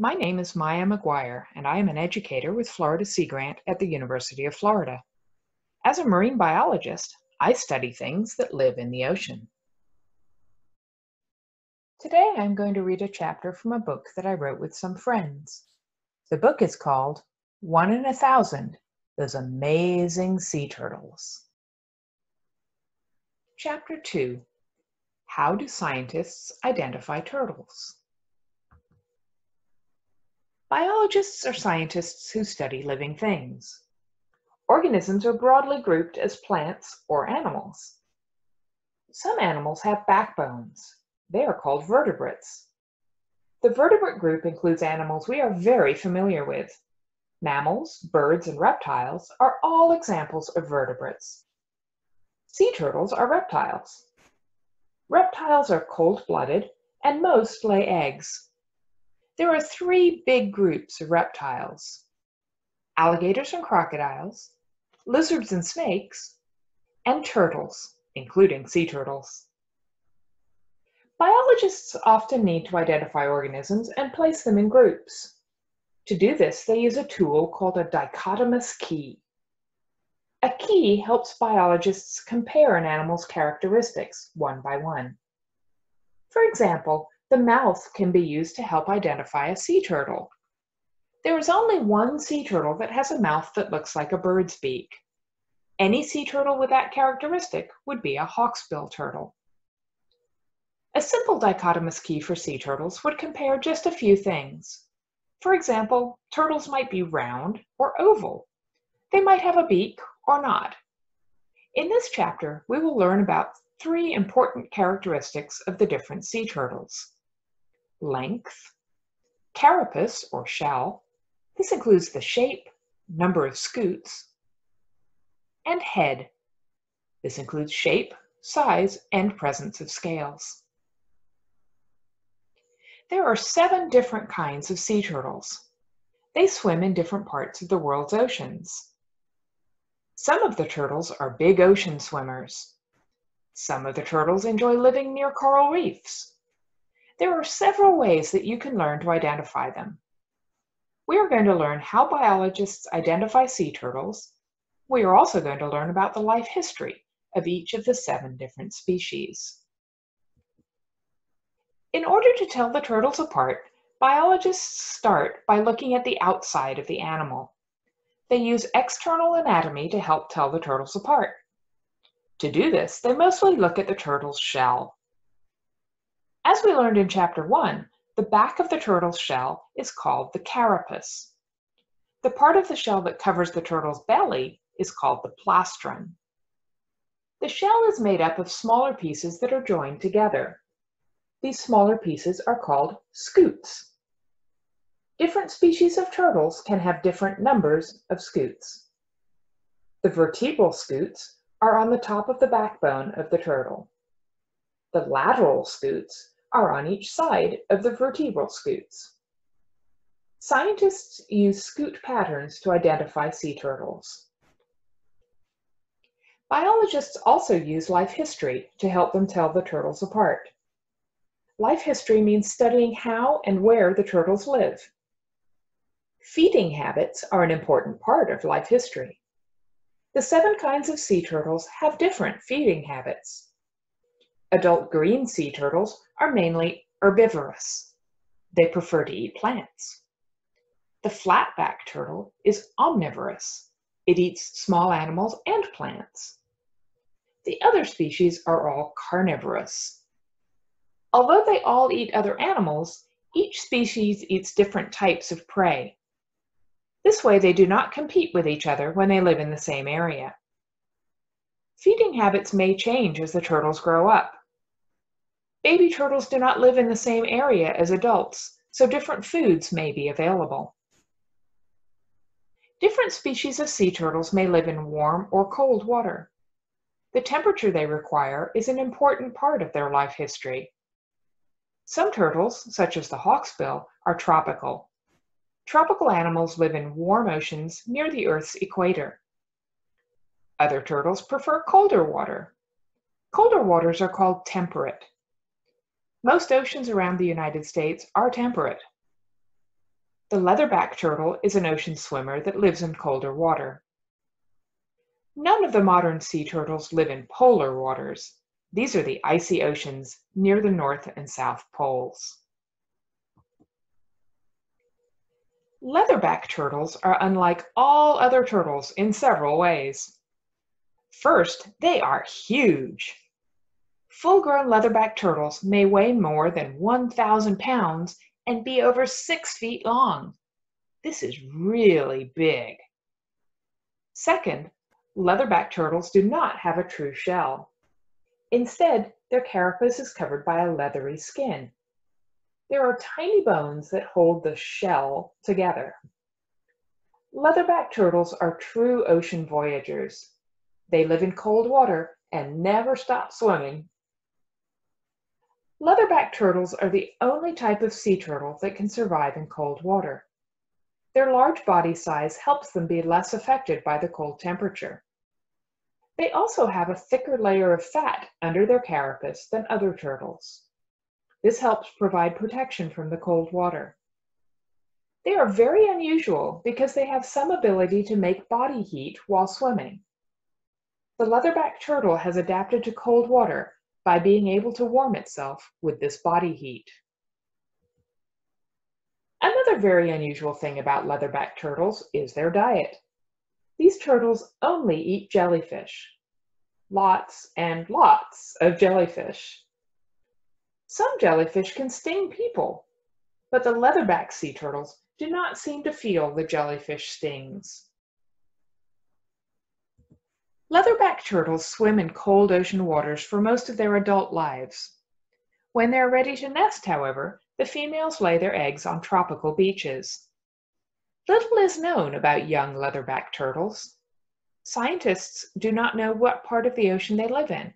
My name is Maya McGuire, and I am an educator with Florida Sea Grant at the University of Florida. As a marine biologist, I study things that live in the ocean. Today I'm going to read a chapter from a book that I wrote with some friends. The book is called 1 in a Thousand, Those Amazing Sea Turtles. Chapter 2, How Do Scientists Identify Turtles? Biologists are scientists who study living things. Organisms are broadly grouped as plants or animals. Some animals have backbones. They are called vertebrates. The vertebrate group includes animals we are very familiar with. Mammals, birds, and reptiles are all examples of vertebrates. Sea turtles are reptiles. Reptiles are cold-blooded, and most lay eggs. There are three big groups of reptiles: alligators and crocodiles, lizards and snakes, and turtles, including sea turtles. Biologists often need to identify organisms and place them in groups. To do this, they use a tool called a dichotomous key. A key helps biologists compare an animal's characteristics one by one. For example, the mouth can be used to help identify a sea turtle. There is only one sea turtle that has a mouth that looks like a bird's beak. Any sea turtle with that characteristic would be a Hawksbill turtle. A simple dichotomous key for sea turtles would compare just a few things. For example, turtles might be round or oval. They might have a beak or not. In this chapter, we will learn about three important characteristics of the different sea turtles: length, carapace or shell, this includes the shape, number of scutes, and head, this includes shape, size, and presence of scales. There are 7 different kinds of sea turtles. They swim in different parts of the world's oceans. Some of the turtles are big ocean swimmers. Some of the turtles enjoy living near coral reefs. There are several ways that you can learn to identify them. We are going to learn how biologists identify sea turtles. We are also going to learn about the life history of each of the 7 different species. In order to tell the turtles apart, biologists start by looking at the outside of the animal. They use external anatomy to help tell the turtles apart. To do this, they mostly look at the turtle's shell. As we learned in Chapter 1, the back of the turtle's shell is called the carapace. The part of the shell that covers the turtle's belly is called the plastron. The shell is made up of smaller pieces that are joined together. These smaller pieces are called scutes. Different species of turtles can have different numbers of scutes. The vertebral scutes are on the top of the backbone of the turtle. The lateral scutes are on each side of the vertebral scutes. Scientists use scute patterns to identify sea turtles. Biologists also use life history to help them tell the turtles apart. Life history means studying how and where the turtles live. Feeding habits are an important part of life history. The 7 kinds of sea turtles have different feeding habits. Adult green sea turtles are mainly herbivorous. They prefer to eat plants. The flatback turtle is omnivorous. It eats small animals and plants. The other species are all carnivorous. Although they all eat other animals, each species eats different types of prey. This way they do not compete with each other when they live in the same area. Feeding habits may change as the turtles grow up. Baby turtles do not live in the same area as adults, so different foods may be available. Different species of sea turtles may live in warm or cold water. The temperature they require is an important part of their life history. Some turtles, such as the hawksbill, are tropical. Tropical animals live in warm oceans near the Earth's equator. Other turtles prefer colder water. Colder waters are called temperate. Most oceans around the United States are temperate. The leatherback turtle is an ocean swimmer that lives in colder water. None of the modern sea turtles live in polar waters. These are the icy oceans near the North and South poles. Leatherback turtles are unlike all other turtles in several ways. First, they are huge. Full-grown leatherback turtles may weigh more than 1,000 pounds and be over 6 feet long. This is really big. Second, leatherback turtles do not have a true shell. Instead, their carapace is covered by a leathery skin. There are tiny bones that hold the shell together. Leatherback turtles are true ocean voyagers. They live in cold water and never stop swimming. Leatherback turtles are the only type of sea turtle that can survive in cold water. Their large body size helps them be less affected by the cold temperature. They also have a thicker layer of fat under their carapace than other turtles. This helps provide protection from the cold water. They are very unusual because they have some ability to make body heat while swimming. The leatherback turtle has adapted to cold water by being able to warm itself with this body heat. Another very unusual thing about leatherback turtles is their diet. These turtles only eat jellyfish. Lots and lots of jellyfish. Some jellyfish can sting people, but the leatherback sea turtles do not seem to feel the jellyfish stings. Leatherback turtles swim in cold ocean waters for most of their adult lives. When they're ready to nest, however, the females lay their eggs on tropical beaches. Little is known about young leatherback turtles. Scientists do not know what part of the ocean they live in.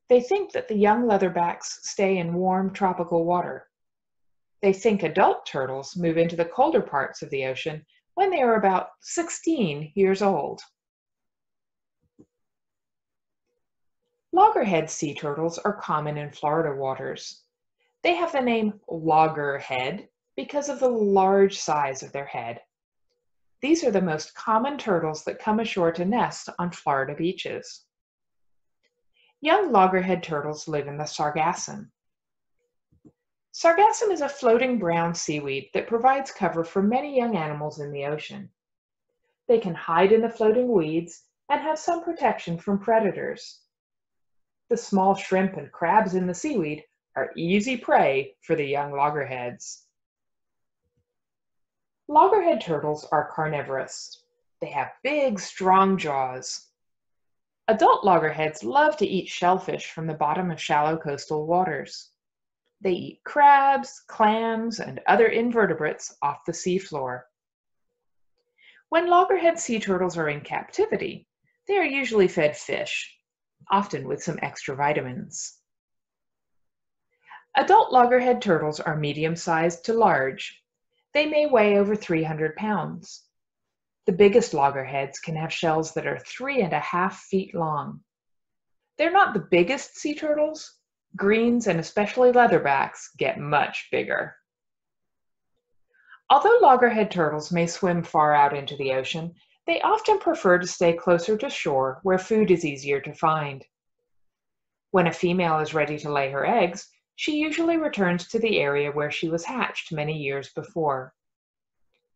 They think that the young leatherbacks stay in warm tropical water. They think adult turtles move into the colder parts of the ocean when they are about 16 years old. Loggerhead sea turtles are common in Florida waters. They have the name loggerhead because of the large size of their head. These are the most common turtles that come ashore to nest on Florida beaches. Young loggerhead turtles live in the sargassum. Sargassum is a floating brown seaweed that provides cover for many young animals in the ocean. They can hide in the floating weeds and have some protection from predators. The small shrimp and crabs in the seaweed are easy prey for the young loggerheads. Loggerhead turtles are carnivorous. They have big, strong jaws. Adult loggerheads love to eat shellfish from the bottom of shallow coastal waters. They eat crabs, clams, and other invertebrates off the seafloor. When loggerhead sea turtles are in captivity, they are usually fed fish, often with some extra vitamins. Adult loggerhead turtles are medium-sized to large. They may weigh over 300 pounds. The biggest loggerheads can have shells that are 3.5 feet long. They're not the biggest sea turtles. Greens and especially leatherbacks get much bigger. Although loggerhead turtles may swim far out into the ocean, they often prefer to stay closer to shore where food is easier to find. When a female is ready to lay her eggs, she usually returns to the area where she was hatched many years before.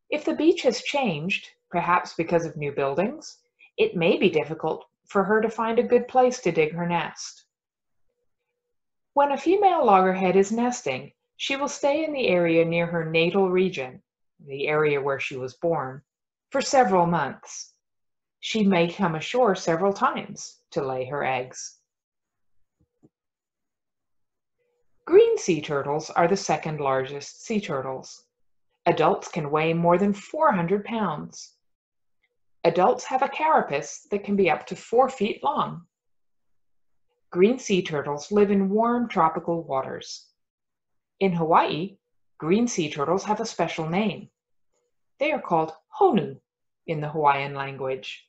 If the beach has changed, perhaps because of new buildings, it may be difficult for her to find a good place to dig her nest. When a female loggerhead is nesting, she will stay in the area near her natal region, the area where she was born, for several months. She may come ashore several times to lay her eggs. Green sea turtles are the second largest sea turtles. Adults can weigh more than 400 pounds. Adults have a carapace that can be up to 4 feet long. Green sea turtles live in warm tropical waters. In Hawaii, green sea turtles have a special name. They are called honu in the Hawaiian language.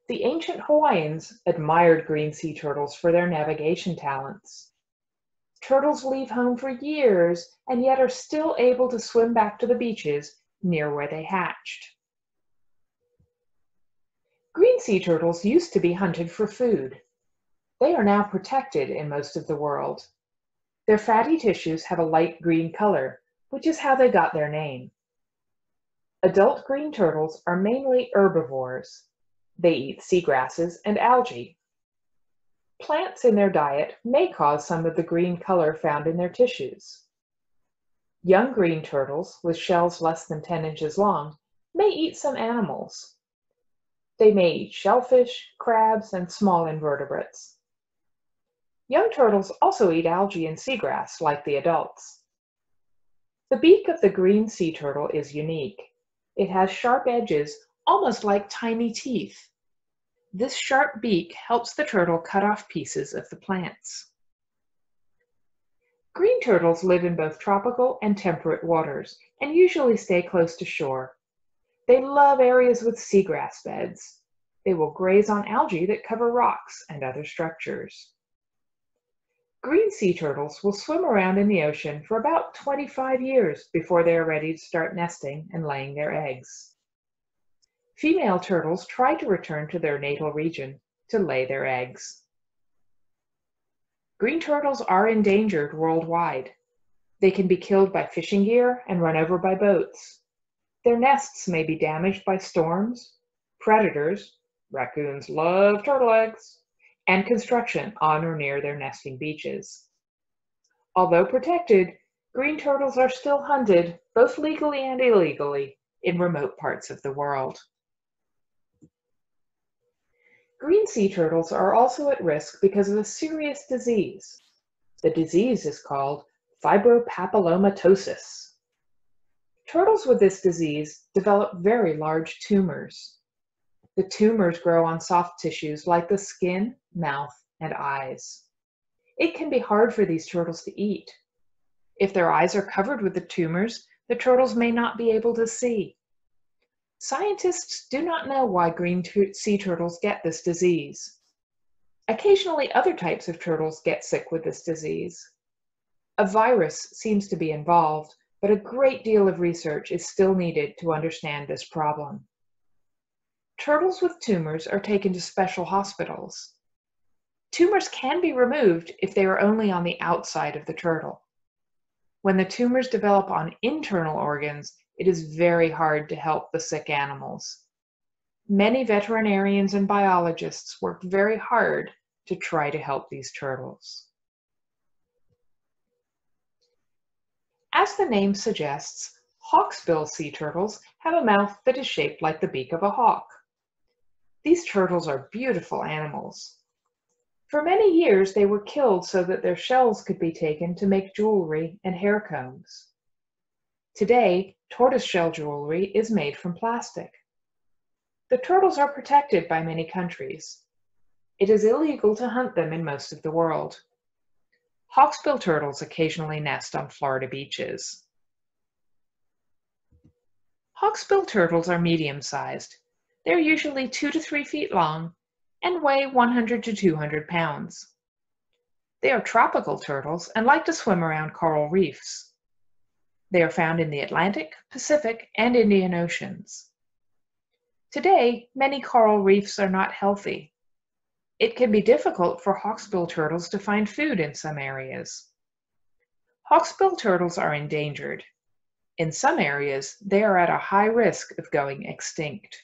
The ancient Hawaiians admired green sea turtles for their navigation talents. turtles leave home for years and yet are still able to swim back to the beaches near where they hatched. Green sea turtles used to be hunted for food. They are now protected in most of the world. Their fatty tissues have a light green color, which is how they got their name. Adult green turtles are mainly herbivores. They eat seagrasses and algae. Plants in their diet may cause some of the green color found in their tissues. Young green turtles, with shells less than 10 inches long, may eat some animals. They may eat shellfish, crabs, and small invertebrates. Young turtles also eat algae and seagrass like the adults. The beak of the green sea turtle is unique. It has sharp edges, almost like tiny teeth. This sharp beak helps the turtle cut off pieces of the plants. Green turtles live in both tropical and temperate waters and usually stay close to shore. They love areas with seagrass beds. They will graze on algae that cover rocks and other structures. Green sea turtles will swim around in the ocean for about 25 years before they are ready to start nesting and laying their eggs. Female turtles try to return to their natal region to lay their eggs. Green turtles are endangered worldwide. They can be killed by fishing gear and run over by boats. Their nests may be damaged by storms, predators, raccoons love turtle eggs, and construction on or near their nesting beaches. Although protected, green turtles are still hunted, both legally and illegally, in remote parts of the world. Green sea turtles are also at risk because of a serious disease. The disease is called Fibro Ptosis. Turtles with this disease develop very large tumors. The tumors grow on soft tissues like the skin, mouth, and eyes. It can be hard for these turtles to eat. If their eyes are covered with the tumors, the turtles may not be able to see. Scientists do not know why green sea turtles get this disease. Occasionally, other types of turtles get sick with this disease. A virus seems to be involved, but a great deal of research is still needed to understand this problem. Turtles with tumors are taken to special hospitals. Tumors can be removed if they are only on the outside of the turtle. When the tumors develop on internal organs, it is very hard to help the sick animals. Many veterinarians and biologists work very hard to try to help these turtles. As the name suggests, Hawksbill sea turtles have a mouth that is shaped like the beak of a hawk. These turtles are beautiful animals. For many years, they were killed so that their shells could be taken to make jewelry and hair combs. Today, tortoiseshell jewelry is made from plastic. The turtles are protected by many countries. It is illegal to hunt them in most of the world. Hawksbill turtles occasionally nest on Florida beaches. Hawksbill turtles are medium-sized. They're usually 2 to 3 feet long and weigh 100 to 200 pounds. They are tropical turtles and like to swim around coral reefs. They are found in the Atlantic, Pacific, and Indian Oceans. Today, many coral reefs are not healthy. It can be difficult for hawksbill turtles to find food in some areas. Hawksbill turtles are endangered. In some areas, they are at a high risk of going extinct.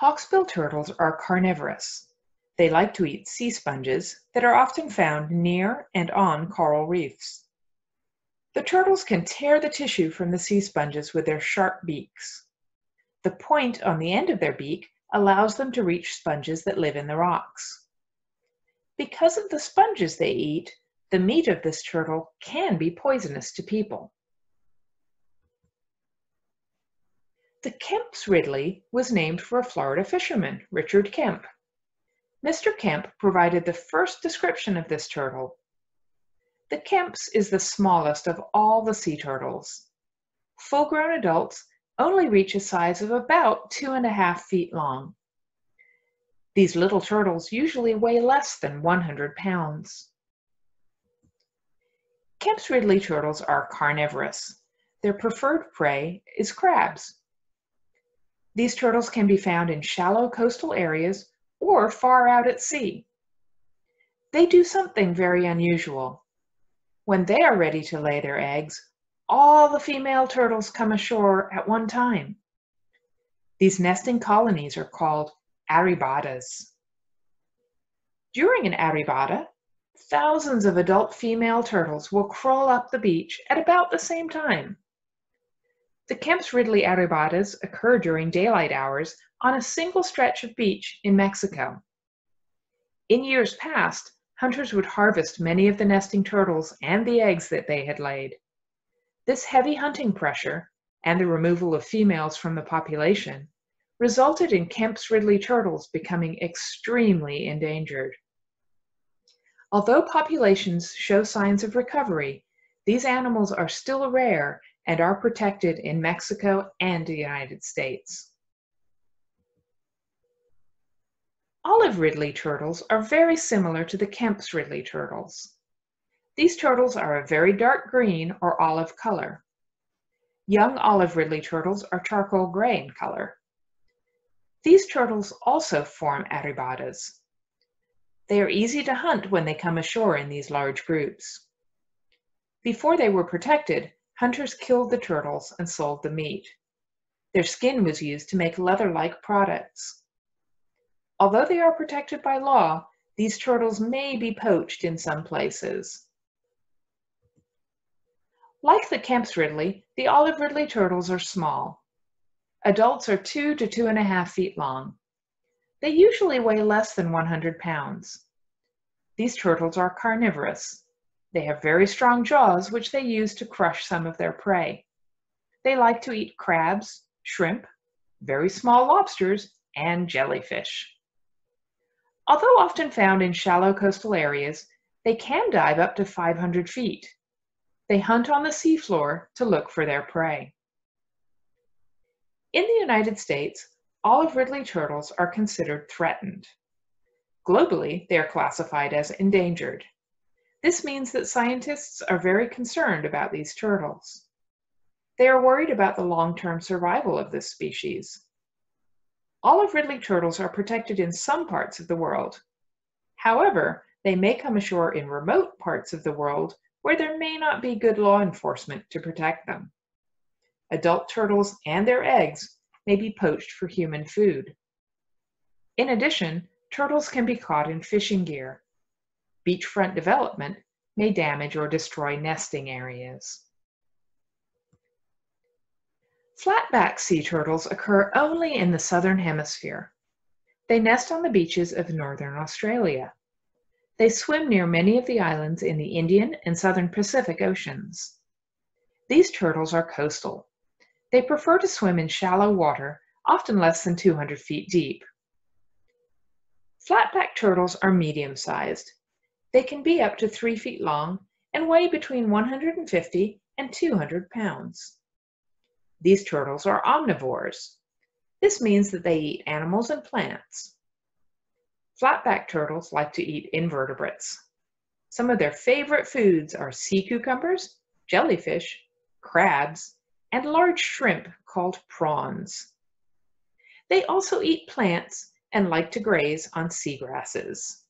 Hawksbill turtles are carnivorous. They like to eat sea sponges that are often found near and on coral reefs. The turtles can tear the tissue from the sea sponges with their sharp beaks. The point on the end of their beak allows them to reach sponges that live in the rocks. Because of the sponges they eat, the meat of this turtle can be poisonous to people. The Kemp's Ridley was named for a Florida fisherman, Richard Kemp. Mr. Kemp provided the first description of this turtle. The Kemp's is the smallest of all the sea turtles. Full-grown adults only reach a size of about 2.5 feet long. These little turtles usually weigh less than 100 pounds. Kemp's Ridley turtles are carnivorous. Their preferred prey is crabs. These turtles can be found in shallow coastal areas or far out at sea. They do something very unusual. When they are ready to lay their eggs, all the female turtles come ashore at one time. These nesting colonies are called arribadas. During an arribada, thousands of adult female turtles will crawl up the beach at about the same time. The Kemp's Ridley arribadas occur during daylight hours on a single stretch of beach in Mexico. In years past, hunters would harvest many of the nesting turtles and the eggs that they had laid. This heavy hunting pressure and the removal of females from the population resulted in Kemp's Ridley turtles becoming extremely endangered. Although populations show signs of recovery, these animals are still rare and are protected in Mexico and the United States. Olive Ridley turtles are very similar to the Kemp's Ridley turtles. These turtles are a very dark green or olive color. Young olive Ridley turtles are charcoal gray in color. These turtles also form arribadas. They are easy to hunt when they come ashore in these large groups. Before they were protected, hunters killed the turtles and sold the meat. Their skin was used to make leather-like products. Although they are protected by law, these turtles may be poached in some places. Like the Kemp's Ridley, the olive Ridley turtles are small. Adults are 2 to 2.5 feet long. They usually weigh less than 100 pounds. These turtles are carnivorous. They have very strong jaws, which they use to crush some of their prey. They like to eat crabs, shrimp, very small lobsters, and jellyfish. Although often found in shallow coastal areas, they can dive up to 500 feet. They hunt on the seafloor to look for their prey. In the United States, olive Ridley turtles are considered threatened. Globally, they are classified as endangered. This means that scientists are very concerned about these turtles. They are worried about the long-term survival of this species. Olive Ridley turtles are protected in some parts of the world. However, they may come ashore in remote parts of the world where there may not be good law enforcement to protect them. Adult turtles and their eggs may be poached for human food. In addition, turtles can be caught in fishing gear. Beachfront development may damage or destroy nesting areas. Flatback sea turtles occur only in the southern hemisphere. They nest on the beaches of northern Australia. They swim near many of the islands in the Indian and southern Pacific Oceans. These turtles are coastal. They prefer to swim in shallow water, often less than 200 feet deep. Flatback turtles are medium-sized. They can be up to 3 feet long and weigh between 150 and 200 pounds. These turtles are omnivores. This means that they eat animals and plants. Flatback turtles like to eat invertebrates. Some of their favorite foods are sea cucumbers, jellyfish, crabs, and large shrimp called prawns. They also eat plants and like to graze on seagrasses.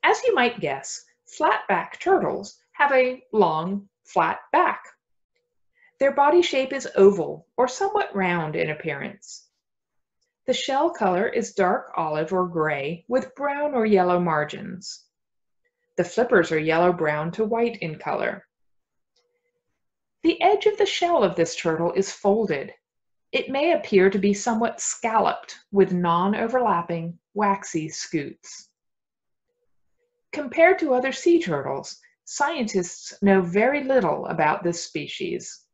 As you might guess, flatback turtles have a long, flat back. Their body shape is oval or somewhat round in appearance. The shell color is dark olive or gray with brown or yellow margins. The flippers are yellow-brown to white in color. The edge of the shell of this turtle is folded. It may appear to be somewhat scalloped with non-overlapping, waxy scutes. Compared to other sea turtles, scientists know very little about this species.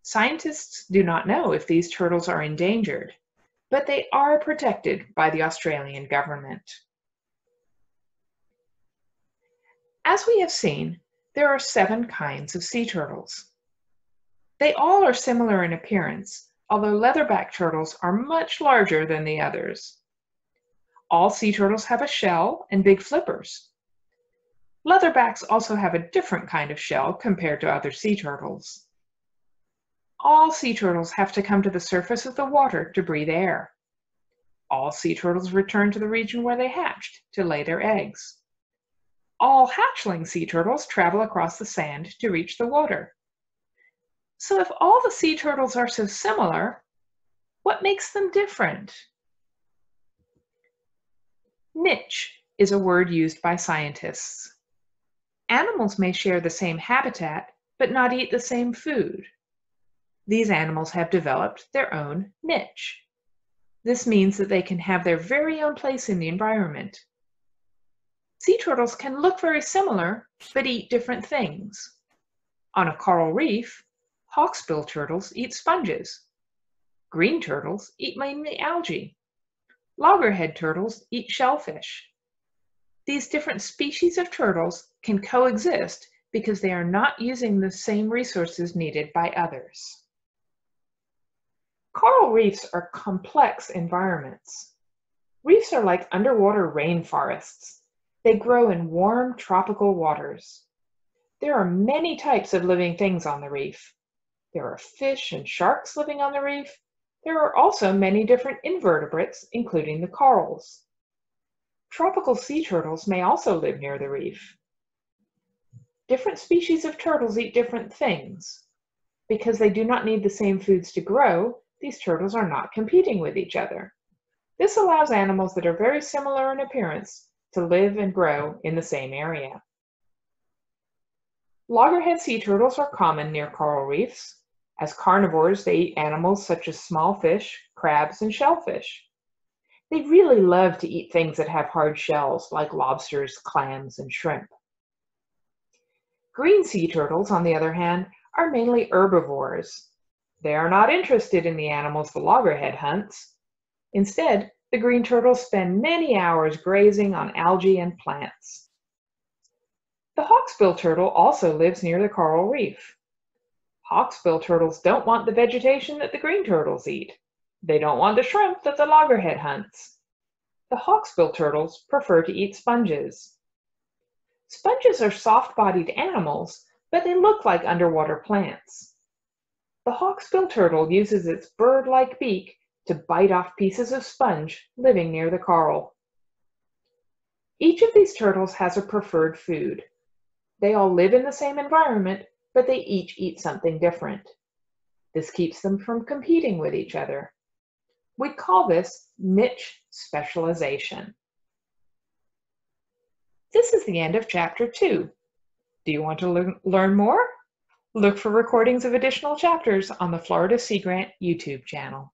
Scientists do not know if these turtles are endangered, but they are protected by the Australian government. As we have seen, there are 7 kinds of sea turtles. They all are similar in appearance, although leatherback turtles are much larger than the others. All sea turtles have a shell and big flippers. Leatherbacks also have a different kind of shell compared to other sea turtles. All sea turtles have to come to the surface of the water to breathe air. All sea turtles return to the region where they hatched to lay their eggs. All hatchling sea turtles travel across the sand to reach the water. So if all the sea turtles are so similar, what makes them different? Niche is a word used by scientists. Animals may share the same habitat, but not eat the same food. These animals have developed their own niche. This means that they can have their very own place in the environment. Sea turtles can look very similar, but eat different things. On a coral reef, Hawksbill turtles eat sponges. Green turtles eat mainly algae. Loggerhead turtles eat shellfish. These different species of turtles can coexist because they are not using the same resources needed by others. Coral reefs are complex environments. Reefs are like underwater rainforests. They grow in warm tropical waters. There are many types of living things on the reef. There are fish and sharks living on the reef. There are also many different invertebrates, including the corals. Tropical sea turtles may also live near the reef. Different species of turtles eat different things. Because they do not need the same foods to grow, these turtles are not competing with each other. This allows animals that are very similar in appearance to live and grow in the same area. Loggerhead sea turtles are common near coral reefs. As carnivores, they eat animals such as small fish, crabs, and shellfish. They really love to eat things that have hard shells, like lobsters, clams, and shrimp. Green sea turtles, on the other hand, are mainly herbivores. They are not interested in the animals the loggerhead hunts. Instead, the green turtles spend many hours grazing on algae and plants. The hawksbill turtle also lives near the coral reef. Hawksbill turtles don't want the vegetation that the green turtles eat. They don't want the shrimp that the loggerhead hunts. The hawksbill turtles prefer to eat sponges. Sponges are soft-bodied animals, but they look like underwater plants. The hawksbill turtle uses its bird-like beak to bite off pieces of sponge living near the coral. Each of these turtles has a preferred food. They all live in the same environment, but they each eat something different. This keeps them from competing with each other. We call this niche specialization. This is the end of Chapter 2. Do you want to learn more? Look for recordings of additional chapters on the Florida Sea Grant YouTube channel.